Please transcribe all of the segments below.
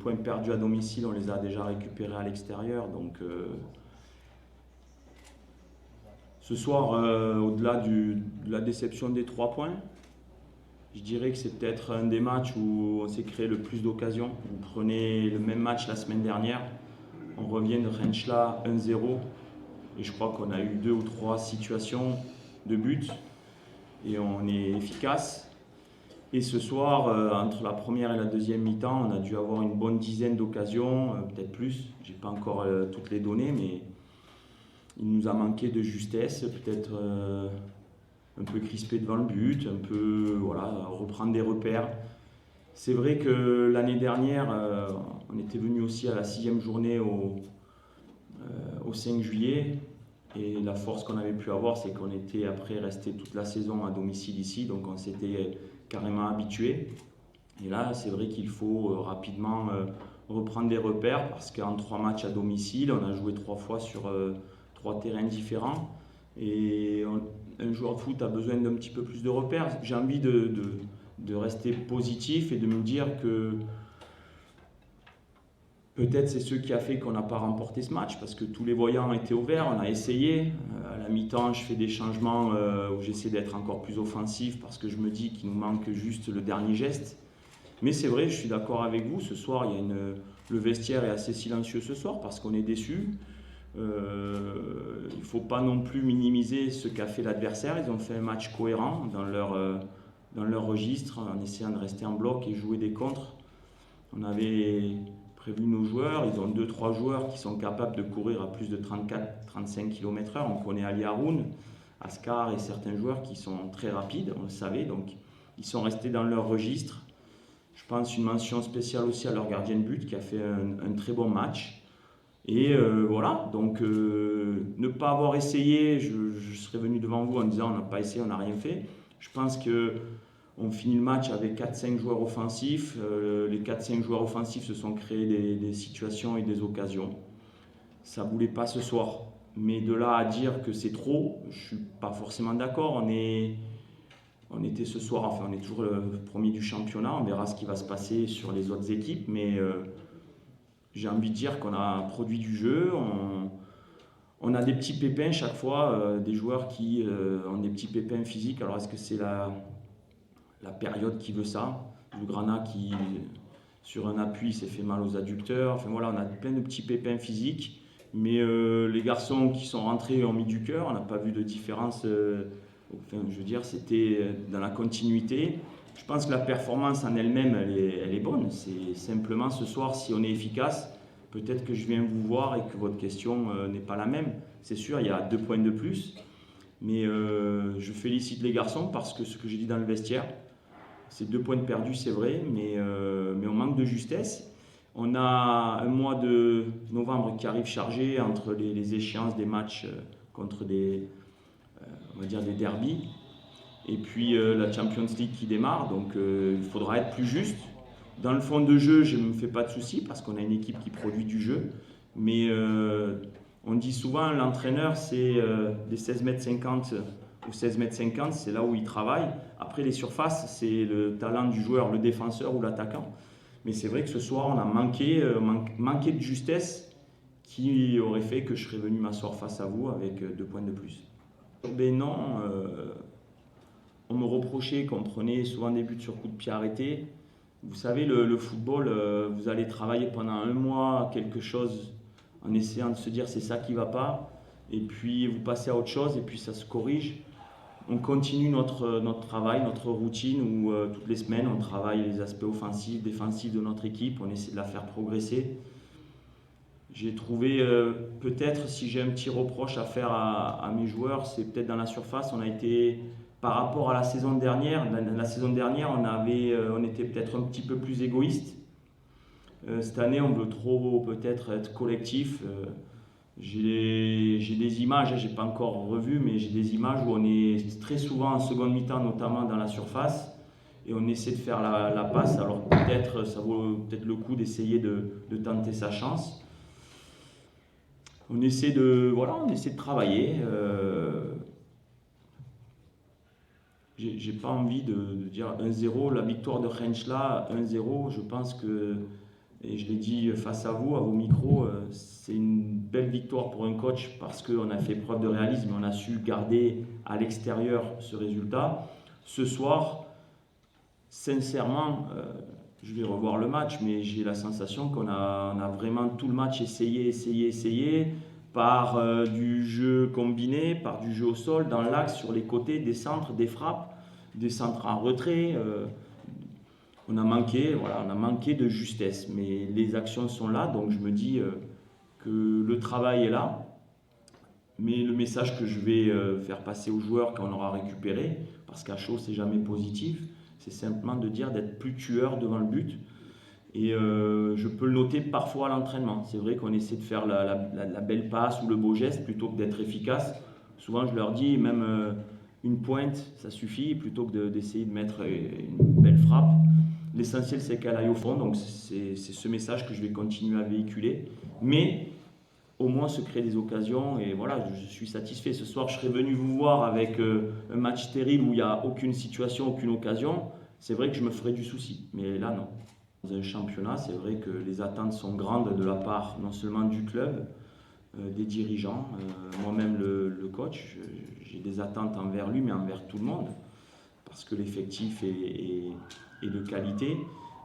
points perdus à domicile, on les a déjà récupérés à l'extérieur. Donc ce soir, au-delà de la déception des 3 points, je dirais que c'est peut-être un des matchs où on s'est créé le plus d'occasions. Vous prenez le même match la semaine dernière, on revient de Rentschler 1-0 et je crois qu'on a eu 2 ou 3 situations de but et on est efficace. Et ce soir, entre la première et la deuxième mi-temps, on a dû avoir une bonne dizaine d'occasions, peut-être plus. Je n'ai pas encore toutes les données, mais il nous a manqué de justesse, peut-être un peu crispé devant le but, un peu reprendre des repères. C'est vrai que l'année dernière, on était venu aussi à la 6e journée au 5 juillet. Et la force qu'on avait pu avoir, c'est qu'on était après resté toute la saison à domicile ici, donc on s'était carrément habitué. Et là, c'est vrai qu'il faut rapidement reprendre des repères parce qu'en 3 matchs à domicile, on a joué 3 fois sur 3 terrains différents. Et un joueur de foot a besoin d'un petit peu plus de repères. J'ai envie de rester positif et de me dire que peut-être c'est ce qui a fait qu'on n'a pas remporté ce match parce que tous les voyants étaient au vert, on a essayé. À la mi-temps, je fais des changements où j'essaie d'être encore plus offensif parce que je me dis qu'il nous manque juste le dernier geste. Mais c'est vrai, je suis d'accord avec vous, ce soir, le vestiaire est assez silencieux ce soir parce qu'on est déçus. Il ne faut pas non plus minimiser ce qu'a fait l'adversaire. Ils ont fait un match cohérent dans leur registre en essayant de rester en bloc et jouer des contres. On avait prévu nos joueurs, ils ont 2-3 joueurs qui sont capables de courir à plus de 34-35 km/h. On connaît Ali Haroun, Ascar et certains joueurs qui sont très rapides, on le savait, donc ils sont restés dans leur registre. Je pense une mention spéciale aussi à leur gardien de but qui a fait un très bon match. Et voilà, donc ne pas avoir essayé, je serais venu devant vous en disant on n'a pas essayé, on n'a rien fait. Je pense qu'on finit le match avec 4-5 joueurs offensifs. Les 4-5 joueurs offensifs se sont créés des situations et des occasions. Ça ne voulait pas ce soir. Mais de là à dire que c'est trop, je ne suis pas forcément d'accord. On était ce soir, enfin on est toujours le premier du championnat. On verra ce qui va se passer sur les autres équipes. Mais j'ai envie de dire qu'on a produit du jeu. On a des petits pépins chaque fois, des joueurs qui ont des petits pépins physiques. Alors est-ce que c'est la période qui veut ça? Le Grana qui, sur un appui, s'est fait mal aux adducteurs. Enfin voilà, on a plein de petits pépins physiques. Mais les garçons qui sont rentrés ont mis du cœur. On n'a pas vu de différence. Enfin, je veux dire, c'était dans la continuité. Je pense que la performance en elle-même, elle est bonne. C'est simplement ce soir, si on est efficace, peut-être que je viens vous voir et que votre question n'est pas la même. C'est sûr, il y a 2 points de plus. Mais je félicite les garçons parce que ce que j'ai dit dans le vestiaire, c'est 2 points de perdus, c'est vrai, mais on manque de justesse. On a un mois de novembre qui arrive chargé entre les échéances des matchs contre on va dire des derbies. Et puis la Champions League qui démarre, donc il faudra être plus juste. Dans le fond de jeu, je ne me fais pas de soucis parce qu'on a une équipe qui produit du jeu. Mais on dit souvent l'entraîneur, c'est des 16,50 m ou 16,50 m, c'est là où il travaille. Après les surfaces, c'est le talent du joueur, le défenseur ou l'attaquant. Mais c'est vrai que ce soir, on a manqué de justesse qui aurait fait que je serais venu m'asseoir face à vous avec 2 points de plus. Ben non, on me reprochait qu'on prenait souvent des buts sur coup de pied arrêté. Vous savez, le football, vous allez travailler pendant un mois quelque chose en essayant de se dire c'est ça qui ne va pas, et puis vous passez à autre chose, et puis ça se corrige. On continue notre travail, notre routine où toutes les semaines on travaille les aspects offensifs, défensifs de notre équipe, on essaie de la faire progresser. J'ai trouvé peut-être si j'ai un petit reproche à faire à mes joueurs, c'est peut-être dans la surface, on a été par rapport à la saison dernière, on était peut-être un petit peu plus égoïste. Cette année, on veut trop peut-être être collectif. J'ai des images, j'ai pas encore revu, mais j'ai des images où on est très souvent en seconde mi-temps, notamment dans la surface, et on essaie de faire la passe. Alors peut-être ça vaut peut-être le coup d'essayer de tenter sa chance. On essaie de travailler. J'ai pas envie de dire 1-0. La victoire de Rentschler 1-0, je pense qu'elle Et je l'ai dit face à vous, à vos micros, c'est une belle victoire pour un coach parce qu'on a fait preuve de réalisme, on a su garder à l'extérieur ce résultat. Ce soir, sincèrement, je vais revoir le match, mais j'ai la sensation qu'on a vraiment tout le match essayé, par du jeu combiné, par du jeu au sol, dans l'axe, sur les côtés, des centres, des frappes, des centres en retrait. On a manqué de justesse, mais les actions sont là, donc je me dis que le travail est là. Mais le message que je vais faire passer aux joueurs quand on aura récupéré, parce qu'à chaud c'est jamais positif, c'est simplement de dire d'être plus tueur devant le but. Et je peux le noter parfois à l'entraînement. C'est vrai qu'on essaie de faire la belle passe ou le beau geste plutôt que d'être efficace. Souvent je leur dis même une pointe ça suffit plutôt que d'essayer de mettre une belle frappe. L'essentiel, c'est qu'elle aille au fond, donc c'est ce message que je vais continuer à véhiculer. Mais au moins se créer des occasions, et voilà, je suis satisfait. Ce soir, je serais venu vous voir avec un match terrible où il n'y a aucune situation, aucune occasion. C'est vrai que je me ferais du souci, mais là, non. Dans un championnat, c'est vrai que les attentes sont grandes de la part non seulement du club, des dirigeants, moi-même le coach. J'ai des attentes envers lui, mais envers tout le monde, parce que l'effectif est de qualité.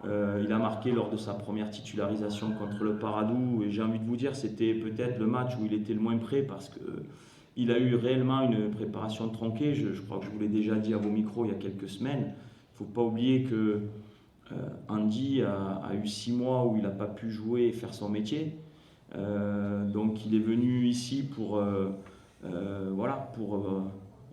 Il a marqué lors de sa première titularisation contre le Paradou, et j'ai envie de vous dire c'était peut-être le match où il était le moins prêt parce qu'il a eu réellement une préparation tronquée. Je crois que je vous l'ai déjà dit à vos micros il y a quelques semaines. Il ne faut pas oublier que Andy a eu 6 mois où il n'a pas pu jouer et faire son métier. Donc il est venu ici pour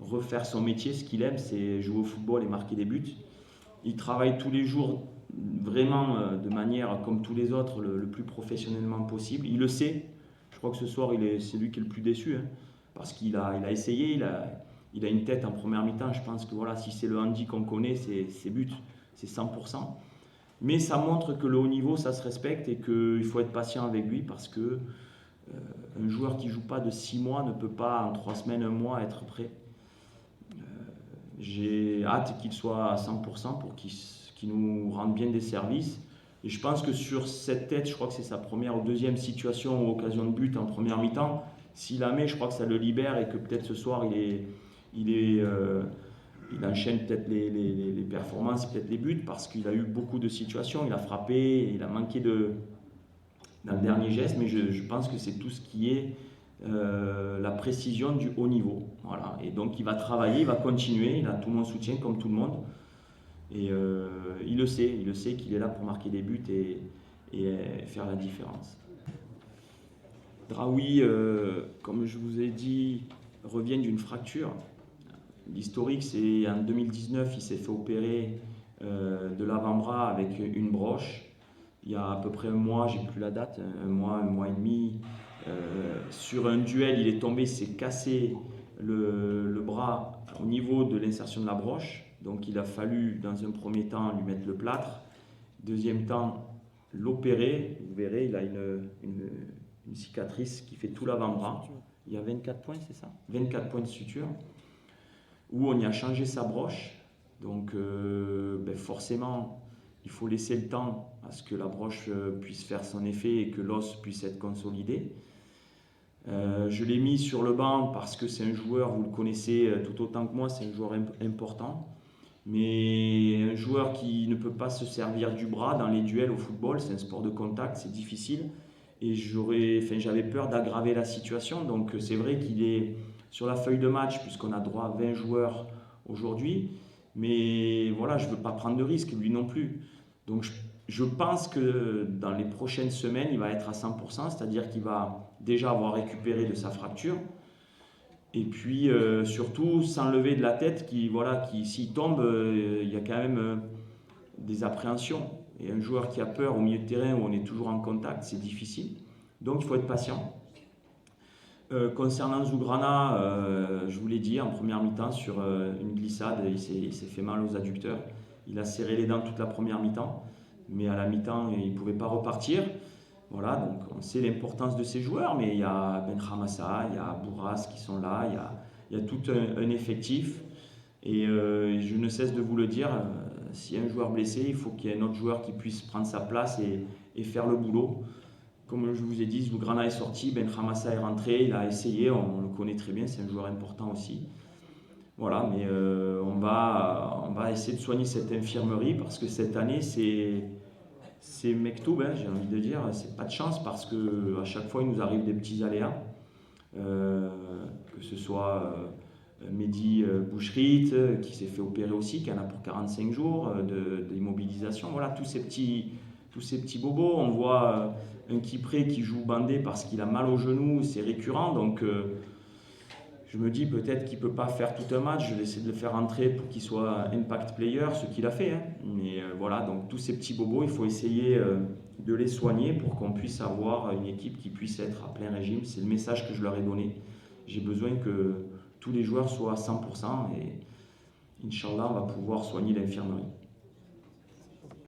refaire son métier. Ce qu'il aime, c'est jouer au football et marquer des buts. Il travaille tous les jours vraiment de manière comme tous les autres, le plus professionnellement possible. Il le sait. Je crois que ce soir, c'est lui qui est le plus déçu, hein, parce qu'il a essayé, il a une tête en première mi-temps. Je pense que voilà, si c'est le Andy qu'on connaît, c'est but, c'est 100%. Mais ça montre que le haut niveau, ça se respecte et qu'il faut être patient avec lui parce que un joueur qui ne joue pas de 6 mois ne peut pas en 3 semaines, 1 mois être prêt. J'ai hâte qu'il soit à 100% pour qu'il nous rende bien des services. Et je pense que sur cette tête, je crois que c'est sa première ou deuxième situation ou occasion de but en première mi-temps. S'il la met, je crois que ça le libère et que peut-être ce soir, il enchaîne peut-être les performances, peut-être les buts, parce qu'il a eu beaucoup de situations. Il a frappé, il a manqué dans le dernier geste, mais je pense que c'est tout ce qui est la précision du haut niveau. Voilà. Et donc il va travailler, il va continuer, il a tout mon soutien comme tout le monde. Et il le sait qu'il est là pour marquer des buts et faire la différence. Draoui, comme je vous ai dit, revient d'une fracture. L'historique, c'est en 2019, il s'est fait opérer de l'avant-bras avec une broche. Il y a à peu près 1 mois, j'ai plus la date, 1 mois et demi, sur un duel, il est tombé, il s'est cassé le bras au niveau de l'insertion de la broche. Donc il a fallu, dans un premier temps, lui mettre le plâtre. Deuxième temps, l'opérer. Vous verrez, il a une cicatrice qui fait tout l'avant-bras. Il y a 24 points, c'est ça ? 24 points de suture. Où on y a changé sa broche. Donc forcément, il faut laisser le temps à ce que la broche puisse faire son effet et que l'os puisse être consolidé. Je l'ai mis sur le banc parce que c'est un joueur, vous le connaissez tout autant que moi, c'est un joueur important. Mais un joueur qui ne peut pas se servir du bras dans les duels au football, c'est un sport de contact, c'est difficile. Et j'avais peur d'aggraver la situation. Donc c'est vrai qu'il est sur la feuille de match, puisqu'on a droit à 20 joueurs aujourd'hui. Mais voilà, je ne veux pas prendre de risque, lui non plus. Donc je pense que dans les prochaines semaines, il va être à 100%, c'est-à-dire qu'il va déjà avoir récupéré de sa fracture. Et puis surtout s'enlever de la tête qui s'il tombe, il y a quand même des appréhensions. Et un joueur qui a peur au milieu de terrain où on est toujours en contact, c'est difficile. Donc il faut être patient. Concernant Zougrana, je vous l'ai dit en première mi-temps sur une glissade, il s'est fait mal aux adducteurs. Il a serré les dents toute la première mi-temps, mais à la mi-temps, il ne pouvait pas repartir. Voilà, donc on sait l'importance de ces joueurs, mais il y a Ben Ramassa, il y a Bourras qui sont là, il y a tout un effectif. Et je ne cesse de vous le dire, s'il y a un joueur blessé, il faut qu'il y ait un autre joueur qui puisse prendre sa place et faire le boulot. Comme je vous ai dit, Zougrana est sorti, Ben Khamassa est rentré, il a essayé, on le connaît très bien, c'est un joueur important aussi. Voilà, mais on va essayer de soigner cette infirmerie parce que cette année, c'est Mektoub, hein, j'ai envie de dire, c'est pas de chance parce qu'à chaque fois, il nous arrive des petits aléas. Que ce soit Mehdi Bouchrit qui s'est fait opérer aussi, qui en a pour 45 jours d'immobilisation. Voilà, tous ces petits bobos. On voit un Kipré qui joue bandé parce qu'il a mal au genou, c'est récurrent. Donc je me dis peut-être qu'il ne peut pas faire tout un match. Je vais essayer de le faire entrer pour qu'il soit impact player, ce qu'il a fait. Hein. Mais voilà, donc tous ces petits bobos, il faut essayer de les soigner pour qu'on puisse avoir une équipe qui puisse être à plein régime. C'est le message que je leur ai donné. J'ai besoin que tous les joueurs soient à 100% et Inch'Allah, on va pouvoir soigner l'infirmerie.